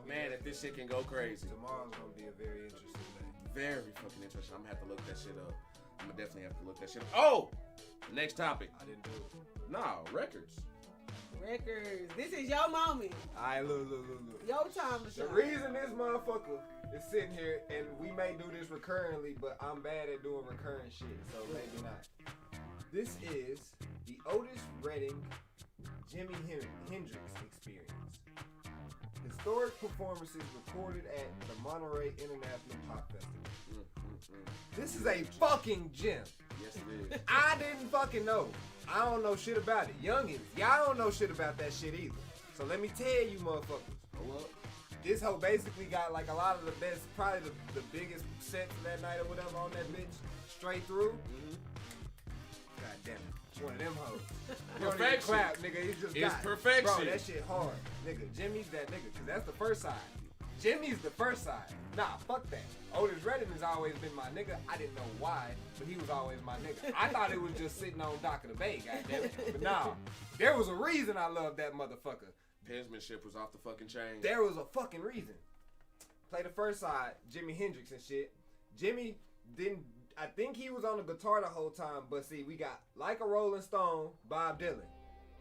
Man, if this shit can go crazy. Tomorrow's gonna be a very interesting day. Very fucking interesting. I'm gonna have to look that shit up. I'm gonna definitely have to look that shit up. Oh! Next topic. I didn't do it. No, records. Records. This is your moment. Alright, look. Your time to The shine. reason this motherfucker is sitting here, and we may do this recurrently, but I'm bad at doing recurrent shit, so maybe not. This is the Otis Redding Jimi Hendrix experience. Historic performances recorded at the Monterey International Pop Festival. This is a fucking gem. Yes, it is. I didn't fucking know. I don't know shit about it. Youngins, y'all don't know shit about that shit either. So let me tell you motherfuckers. Well, This hoe basically got like a lot of the best, probably the biggest sets of that night or whatever on that bitch. Straight through. God damn it. It's one of them hoes. You don't even Perfection. clap, nigga. It's just It's got it. perfection. Bro, that shit hard. Nigga, Jimmy's that nigga, cause that's the first side. Jimmy's the first side. Nah, fuck that. Otis Redding has always been my nigga. I didn't know why, but he was always my nigga. I thought it was just sitting on Dock of the Bay, goddamn. But nah, there was a reason I loved that motherfucker. penmanship was off the fucking chain. There was a fucking reason. Play the first side, Jimi Hendrix and shit. Jimmy didn't. I think he was on the guitar the whole time, but see, we got Like a Rolling Stone, Bob Dylan.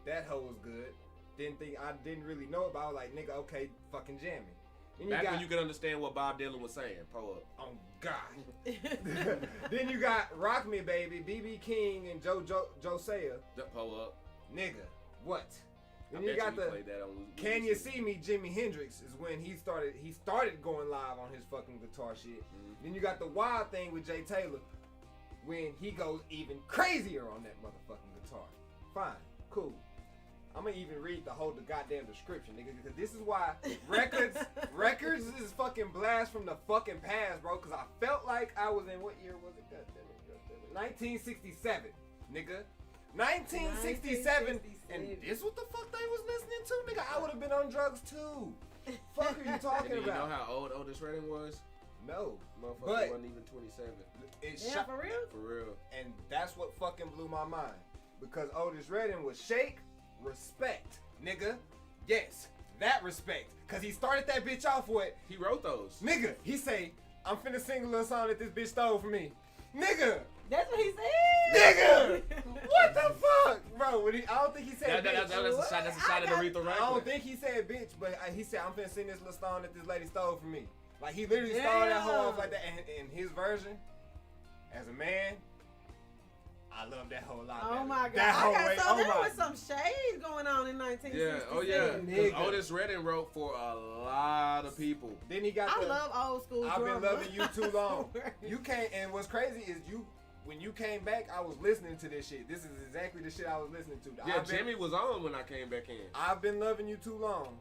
That hoe was good. I didn't really know about. I was like, nigga, okay, fucking jamming. Then Back when you could understand what Bob Dylan was saying. Pull up. Oh God. Then you got Rock Me Baby, BB King and Josiah. Pull up. Nigga, what? Then I you bet got you the played that on Can You See Me, Jimi Hendrix is when he started going live on his fucking guitar shit. Then you got the Wild Thing with Jay Taylor when he goes even crazier on that motherfucking guitar. Fine, cool. I'm gonna even read the goddamn description, nigga, because this is why records is fucking blast from the fucking past, bro. Because I felt like I was in, what year was it? Goddamn it, 1967, nigga. 1967, and this what the fuck they was listening to, nigga? I would have been on drugs too. Fuck are you talking And do you about? know how old Otis Redding was? No, Motherfucker but wasn't even 27. it's Yeah, for real? For real. and that's what fucking blew my mind, because Otis Redding was shake, respect, nigga. Yes, that respect, cause he started that bitch off with, He wrote those. nigga. He say, "I'm finna sing a little song that this bitch stole from me," nigga. That's what he said. Nigga, what the fuck, bro? I don't think he said bitch. That's a shot. That's a shot at Aretha I Franklin. don't think he said bitch, but he said, "I'm finna sing this little song that this lady stole from me." Like, he literally stole that whole off like that. And in his version, as a man, I love that whole lot. Oh my God. That whole Okay, way. so Oh there my. was some shade going on in 1967. Yeah. Oh yeah. Nigga. Because Otis Redding wrote for a lot of people. Then he got I the. love old school I've been drama. loving you too long. You can't. And what's crazy is when you came back, I was listening to this shit. This is exactly the shit I was listening to. Yeah, Jimmy was on when I came back in. I've been loving you too long.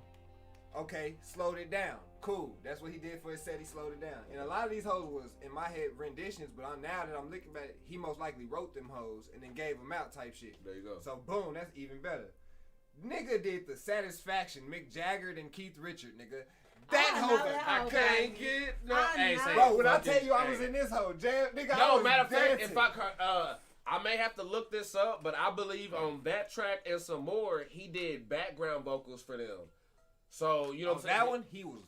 Okay, slowed it down. Cool. That's what he did for his set. He slowed it down. And a lot of these hoes was, in my head, renditions, but now that I'm looking at it, he most likely wrote them hoes and then gave them out type shit. There you go. So, boom, that's even better. Nigga did the Satisfaction, Mick Jagger and Keith Richard, nigga. That I hoe, know that I hoe, can't baby. get no. I Hey, know. say, bro, when I fucking- tell you I hey. was in this hoe, jam, nigga, I No, was matter of fact, dancing. if I may have to look this up, but I believe on that track and some more, he did background vocals for them. So you know what I'm saying? that one, he was,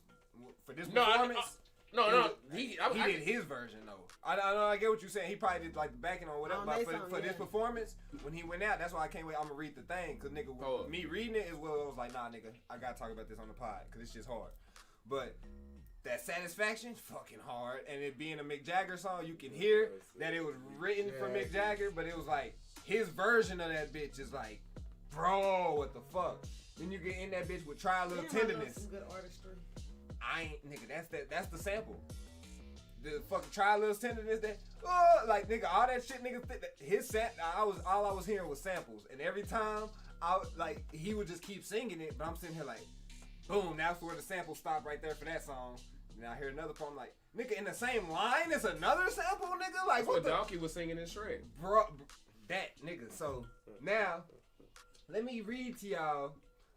for this No, performance. No. He did his version though. I know. I get what you're saying. He probably did like the backing or whatever. On But they for song, this yeah. performance, when he went out, that's why I can't wait. I'm gonna read the thing, cause nigga, Oh. me reading it is what I was like, nah, nigga, I gotta talk about this on the pod, cause it's just hard. But that Satisfaction, fucking hard, and it being a Mick Jagger song, you can hear that it was written for Mick Jagger, but it was like his version of that bitch is like, bro, what the fuck? Then you get in that bitch with Try a Little Damn, I love Tenderness. some good artistry. I ain't, nigga, that's the sample. The fucking Try a Little Tenderness, that, like, nigga, all that shit, nigga, his set, all I was hearing was samples, and every time, he would just keep singing it, but I'm sitting here like, boom, that's where the sample stopped right there for that song. And I hear another part, I'm like, nigga, in the same line, it's another sample, nigga, like, That's what what the, Donkey was singing in Shrek. bro, that, nigga, so, now, let me read to y'all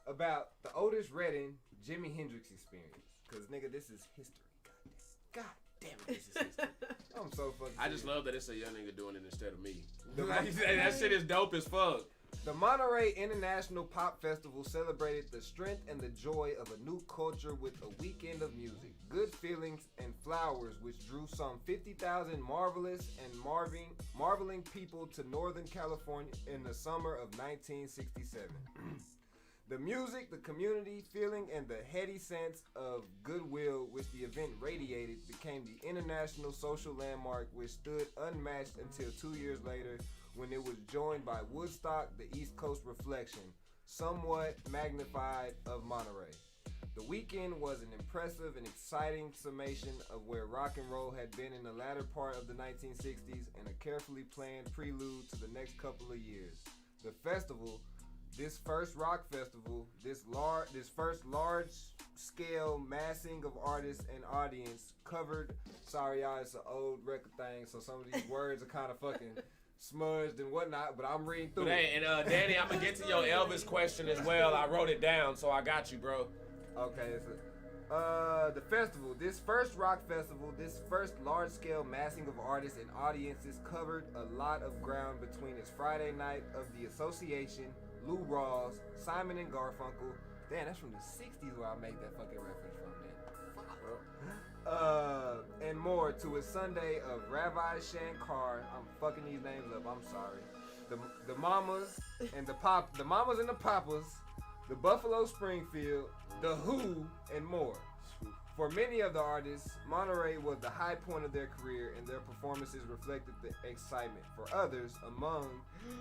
about the Otis Redding Jimi Hendrix experience. Cause nigga, this is history. God damn it, this is history. I'm so fucking I just serious. love that it's a young nigga doing it instead of me. The- Like, that shit is dope as fuck. The Monterey International Pop Festival celebrated the strength and the joy of a new culture with a weekend of music, good feelings, and flowers, which drew some 50,000 marvelous and marveling people to Northern California in the summer of 1967. The music, the community feeling, and the heady sense of goodwill which the event radiated became the international social landmark which stood unmatched until 2 years later, when it was joined by Woodstock, the East Coast reflection, somewhat magnified, of Monterey. The weekend was an impressive and exciting summation of where rock and roll had been in the latter part of the 1960s and a carefully planned prelude to the next couple of years. The festival, this first rock festival, this first large-scale massing of artists and audience covered, sorry y'all, it's an old record thing, so some of these words are kind of fucking smudged and whatnot, but I'm reading through it. Hey, and Danny, I'm gonna get to your Elvis question as well. I wrote it down, so I got you, bro. Okay, so the festival, this first rock festival, this first large-scale massing of artists and audiences covered a lot of ground between its Friday night of the Association, Lou Rawls, Simon and Garfunkel. Damn, that's from the 60s where I made that fucking reference from, man. And more to a Sunday of Ravi Shankar. I'm fucking these names up, I'm sorry. The Mamas and the Mamas and the Papas, the Buffalo Springfield, the Who, and more. For many of the artists, Monterey was the high point of their career, and their performances reflected the excitement. For others, among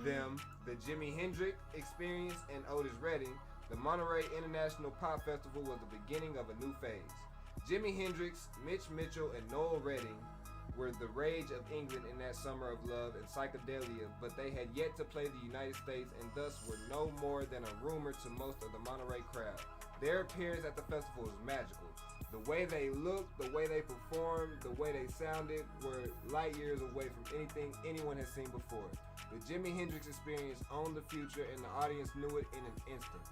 them, the Jimi Hendrix Experience and Otis Redding, the Monterey International Pop Festival was the beginning of a new phase. Jimi Hendrix, Mitch Mitchell, and Noel Redding were the rage of England in that summer of love and psychedelia, but they had yet to play the United States and thus were no more than a rumor to most of the Monterey crowd. Their appearance at the festival was magical. The way they looked, the way they performed, the way they sounded were light years away from anything anyone had seen before. The Jimi Hendrix Experience owned the future, and the audience knew it in an instant.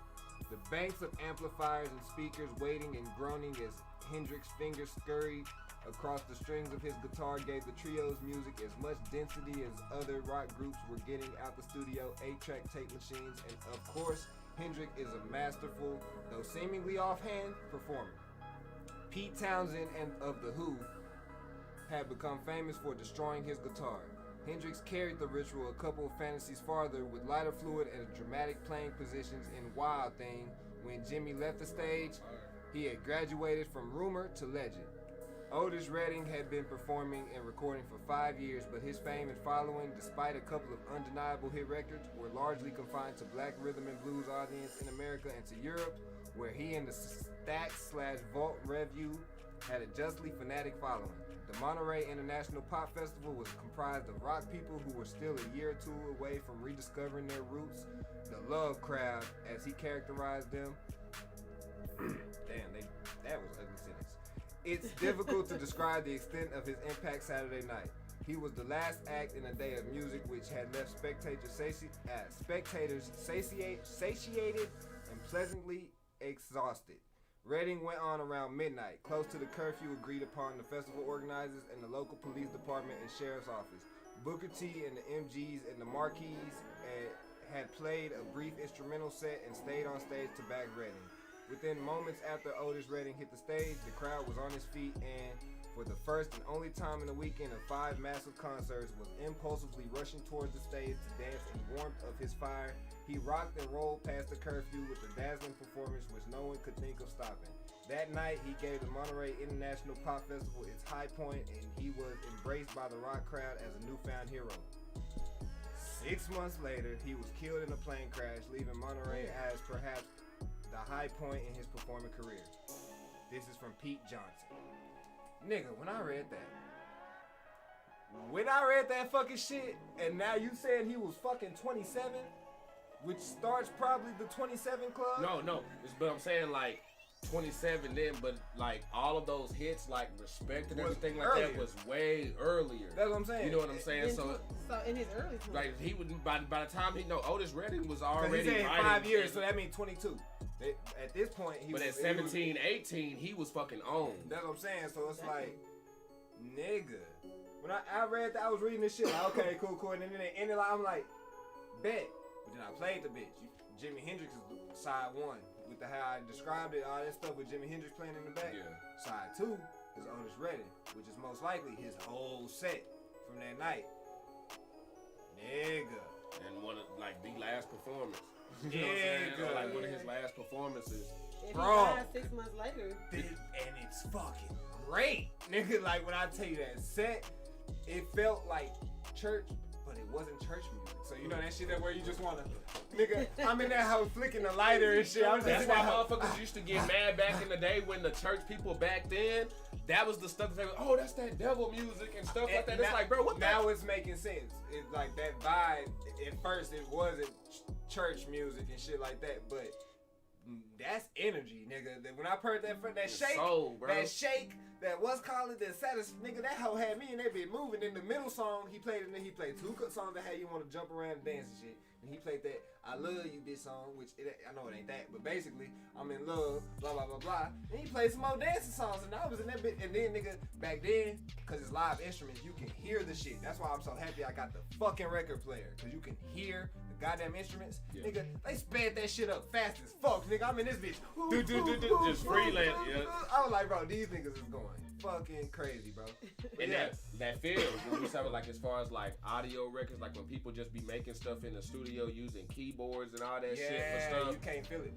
The banks of amplifiers and speakers waiting and groaning as Hendrix's fingers scurried across the strings of his guitar gave the trio's music as much density as other rock groups were getting out the studio 8-track tape machines, and of course, Hendrix is a masterful, though seemingly offhand, performer. Pete Townsend and of The Who had become famous for destroying his guitar. Hendrix carried the ritual a couple of fantasies farther with lighter fluid and dramatic playing positions in Wild Thing. When Jimmy left the stage, he had graduated from rumor to legend. Otis Redding had been performing and recording for 5 years, but his fame and following, despite a couple of undeniable hit records, were largely confined to black rhythm and blues audience in America and to Europe, where he and the Stax/Vault Revue had a justly fanatic following. The Monterey International Pop Festival was comprised of rock people who were still a year or two away from rediscovering their roots. The Love Crowd, as he characterized them. Damn, that was an ugly sentence. It's difficult to describe the extent of his impact Saturday night. He was the last act in a day of music which had left spectators satiated and pleasantly exhausted. Redding went on around midnight, close to the curfew agreed upon the festival organizers and the local police department and sheriff's office. Booker T and the MGs and the Marquis had played a brief instrumental set and stayed on stage to back Redding. Within moments after Otis Redding hit the stage, the crowd was on his feet and, for the first and only time in a weekend of 5 massive concerts, was impulsively rushing towards the stage to dance in the warmth of his fire. He rocked and rolled past the curfew with a dazzling performance which no one could think of stopping. That night, he gave the Monterey International Pop Festival its high point, and he was embraced by the rock crowd as a newfound hero. 6 months later, he was killed in a plane crash, leaving Monterey as perhaps the high point in his performing career. This is from Pete Johnson. Nigga, when I read that fucking shit, and now you said he was fucking 27, which starts probably the 27 Club? No, but I'm saying like 27 then, but like all of those hits, like Respect and everything like earlier. that was way earlier. That's what I'm saying. You know what I'm saying? So in his early 20s. like he would by the time Otis Redding was already He said writing 5 years, so that means 22. At this point, he but was... at 17, 18, he was fucking on. That's what I'm saying. So it's like, nigga. When I read that, I was reading this shit. Like, okay, cool. And then it ended like, I'm like, bet. But then I played the bitch. Jimi Hendrix is side 1 with the how I described it, all that stuff with Jimi Hendrix playing in the back. Yeah. Side 2 is Otis Redding, which is most likely his whole set from that night. Nigga. And one of like the last performance. You know Yeah, what I'm saying? Or good. like one of his last performances. And Bro. he died 6 months later. And it's fucking great. Nigga, like when I tell you that set, it felt like church, but it wasn't church music. So you know that shit that where you just wanna, nigga, I'm in that house flicking the lighter and shit. I'm just That's in why that house. motherfuckers used to get mad back in the day when the church people back then, that was the stuff that they were, oh, that's that devil music and stuff like that. It's now, like, bro, what the? now it's making sense. It's like that vibe. At first, it wasn't church music and shit like that, but that's energy, nigga. When I heard that shake, soul, bro. that shake, that what's called it, that satis, nigga, that hoe had me and that bitch moving. In the middle song, he played 2 songs that had you want to jump around and dance and shit. And he played that I Love You bitch song, which I know it ain't that, but basically, I'm in love, blah, blah, blah, blah. And he played some more dancing songs, and I was in that bitch. And then, nigga, back then, because it's live instruments, you can hear the shit. That's why I'm so happy I got the fucking record player, because you can hear the goddamn instruments. Yeah. Nigga, they sped that shit up fast as fuck, nigga. I'm in this bitch. Just freelance, yeah. I was like, bro, these niggas is going fucking crazy, bro. But And yeah. that feels when we talk like as far as like audio records, like when people just be making stuff in the studio using keyboards and all that shit for Yeah, stuff. you can't feel it.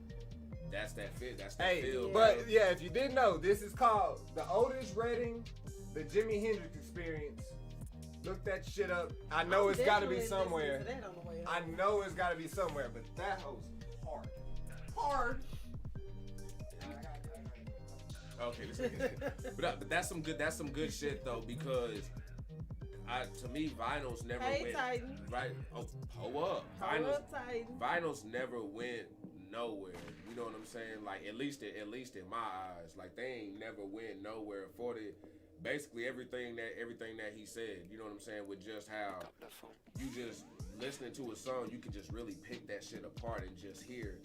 That's that fit. That's that Hey, feel. but yeah, if you didn't know, this is called the Otis Redding, the Jimi Hendrix Experience. Look that shit up. I know it's got to be somewhere. I know it's got to be somewhere, but that host hard, hard. Okay, but that's some good. That's some good shit though, because to me vinyls never Hey, went Titan. right. Oh, pull up. Hold up, Titan. Vinyls never went nowhere. You know what I'm saying? Like at least in my eyes, like they ain't never went nowhere for the basically everything that he said. You know what I'm saying? With just how you just listening to a song, you can just really pick that shit apart and just hear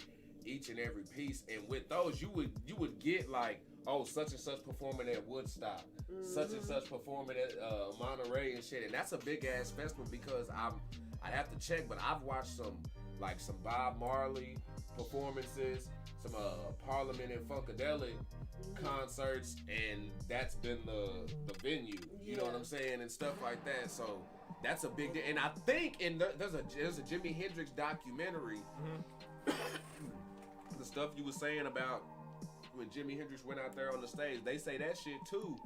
each and every piece. And with those, you would get like, oh, such and such performing at Woodstock, such and such performing at Monterey and shit. And that's a big ass festival because I'd have to check, but I've watched some Bob Marley performances, some Parliament and Funkadelic concerts, and that's been the venue. You know what I'm saying, and stuff like that. So that's a big deal. And I think there's a Jimi Hendrix documentary. The stuff you were saying about when Jimi Hendrix went out there on the stage, they say that shit too.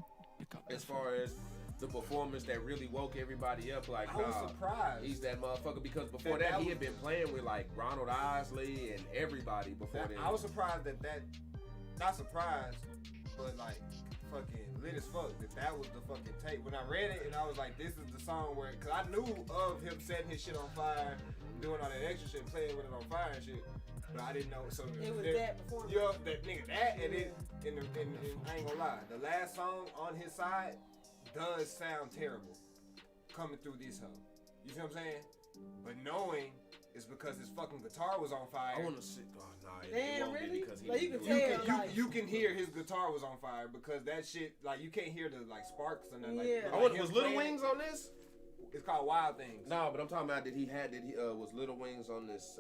As far as the performance that really woke everybody up, like I was surprised. he's that motherfucker, because before that he had been playing with like Ronald Isley and everybody before then. I was surprised that not surprised, but like fucking lit as fuck that was the fucking tape. When I read it and I was like, this is the song where, cause I knew of him setting his shit on fire, doing all that extra shit, playing with it on fire and shit. But I didn't know. So It was that performance. Yo, that nigga, that and then I ain't gonna lie, the last song on his side does sound terrible coming through this hoe. You see what I'm saying? But knowing it's because his fucking guitar was on fire. I want to sit. Oh nah, it Damn, won't really? be because he. Like, you didn't can do it. tell. You can hear his guitar was on fire because that shit, like, you can't hear the like sparks and then like. Yeah. but, Oh, like, was him Little playing- Wings on this? It's called Wild Things. No, but I'm talking about was Little Wings on this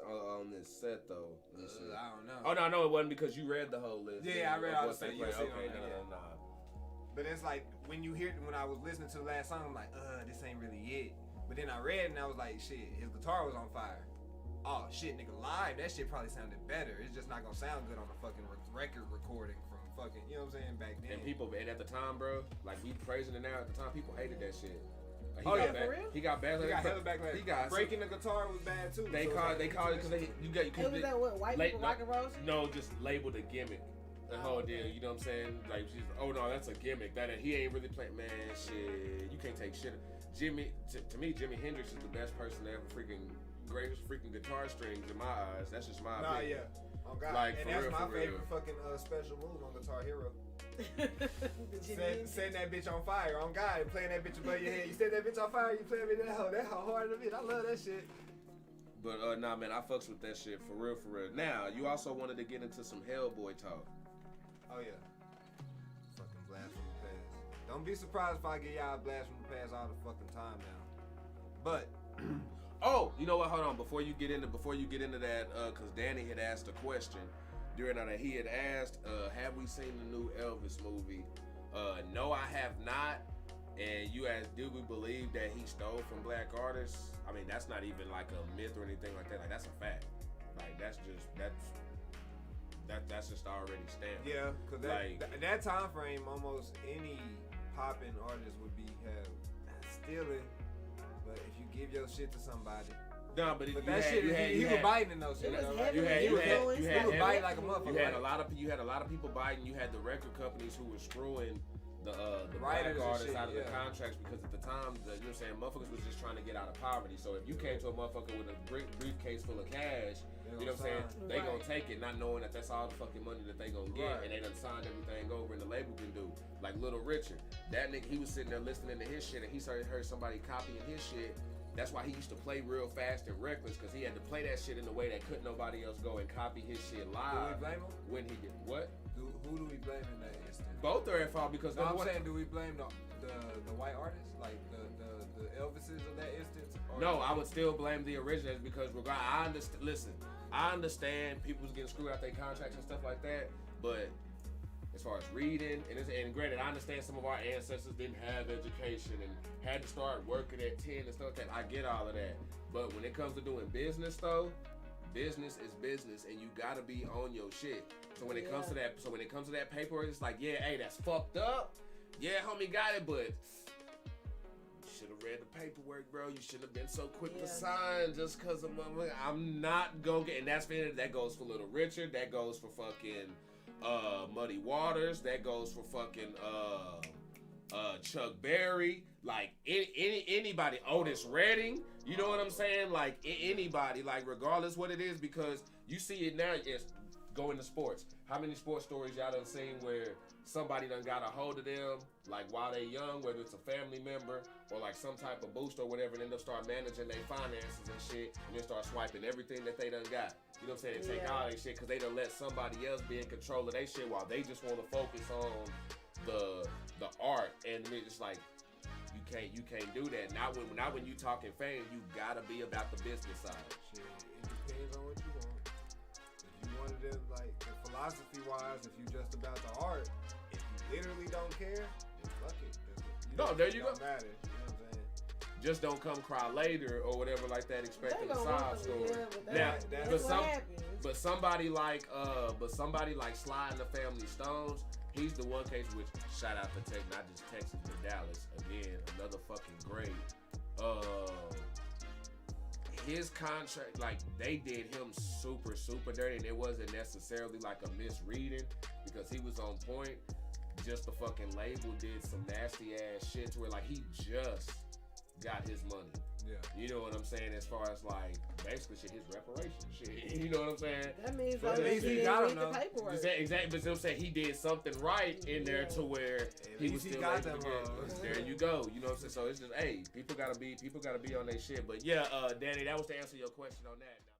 set though? Let me see. I don't know. Oh no, it wasn't because you read the whole list. Yeah, I read of all what the they stuff. You played. see it on Okay, there, no. But it's like when you hear when I was listening to the last song, I'm like, this ain't really it. But then I read and I was like, shit, his guitar was on fire. Oh shit, nigga, live, that shit probably sounded better. It's just not gonna sound good on a fucking record recording from fucking, you know what I'm saying, back then. And at the time, bro, like we praising it now. At the time, people hated that shit. Like, Oh, yeah, back, for real? He got bad. He got hella backlash. He got breaking the guitar was bad too. They so called it's it because It was that what, white people rock and roll shit? No, just labeled a gimmick. The whole deal, you know what I'm saying? Like, she's, oh no, that's a gimmick. That he ain't really playing. Man, shit, you can't take shit. To me, Jimi Hendrix is the best person to ever greatest freaking guitar strings in my eyes. That's just my opinion. yeah. Oh god. Like, and for that's real, my for real. favorite fucking special move on Guitar Hero. The Setting that bitch on fire, on God, and playing that bitch above your head. You set that bitch on fire, you play that hoe. That hoe hard to beat. I love that shit. But nah, man, I fucks with that shit for real, for real. Now, you also wanted to get into some Hellboy talk. Oh yeah. Fucking blast from the past. Don't be surprised if I get y'all a blast from the past all the fucking time now. But Oh, you know what? Hold on. Before you get into that, because Danny had asked a question during that. He had asked, "Have we seen the new Elvis movie?" No, I have not. And you asked, "Do we believe that he stole from black artists?" I mean, that's not even like a myth or anything like that. Like that's a fact. Like that's just already stamped. Yeah, because that time frame, almost any popping artist would be stealing. But if you give your shit to somebody. No, but he was biting in those shit. He was biting like a motherfucker. You had a lot of people biting. You had the record companies who were screwing the black writers artists out of the contracts because at the time, you know what I'm saying, motherfuckers was just trying to get out of poverty. So if you came to a motherfucker with a briefcase full of cash, you know what I'm saying, they gonna take it not knowing that that's all the fucking money that they gonna get, and they done signed everything over and the label can do. Like Little Richard, that nigga, he was sitting there listening to his shit and he heard somebody copying his shit. That's why he used to play real fast and reckless, because he had to play that shit in a way that couldn't nobody else go and copy his shit live. Do we blame him? When he did what? Who do we blame in that instance? Both are at fault because I'm saying, do we blame the white artists, like the Elvises of that instance? No, I would still blame the originators because I understand. Listen, I understand people was getting screwed out their contracts and stuff like that, but as far as reading and granted, I understand some of our ancestors didn't have education and had to start working at 10 and stuff like that. I get all of that, but when it comes to doing business though, business is business, and you gotta be on your shit. So when it comes to that paperwork, it's like, yeah, hey, that's fucked up. Yeah, homie, got it, but you should have read the paperwork, bro. You shouldn't have been so quick to sign just because I'm not gonna get. And that goes for Little Richard. That goes for fucking Muddy Waters. That goes for fucking Chuck Berry. Like anybody, Otis Redding. You know what I'm saying? Like anybody, like regardless what it is, because you see it now. It's going to sports. How many sports stories y'all done seen where somebody done got a hold of them, like while they young, whether it's a family member or like some type of boost or whatever, and then they'll start managing their finances and shit, and then start swiping everything that they done got. You know what I'm saying? They take all their shit because they done let somebody else be in control of their shit while they just want to focus on the art. And it's just like, you can't do that. Not when you talking fame. You gotta be about the business side. Shit, it depends on what you want. If you wanted to, like, philosophy wise, if you just about the art, if you literally don't care, then fuck it. There you go. Matter, you know what I'm saying? Just don't come cry later or whatever like that, expecting a sob story. But somebody like Sly and the Family Stones, he's the one case which, shout out to not just Texas but Dallas. Again, another fucking great. His contract, like, they did him super, super dirty, and it wasn't necessarily like a misreading because he was on point. Just the fucking label did some nasty ass shit to where, like, he just got his money. Yeah. You know what I'm saying? As far as, like, basically shit, his reparation shit. You know what I'm saying? That means he got the paperwork. Exactly. But I'm saying he did something right in there to where he was still able to get. There you go. You know what I'm saying? So it's just, hey, people gotta be on their shit. But yeah, Danny, that was to answer your question on that.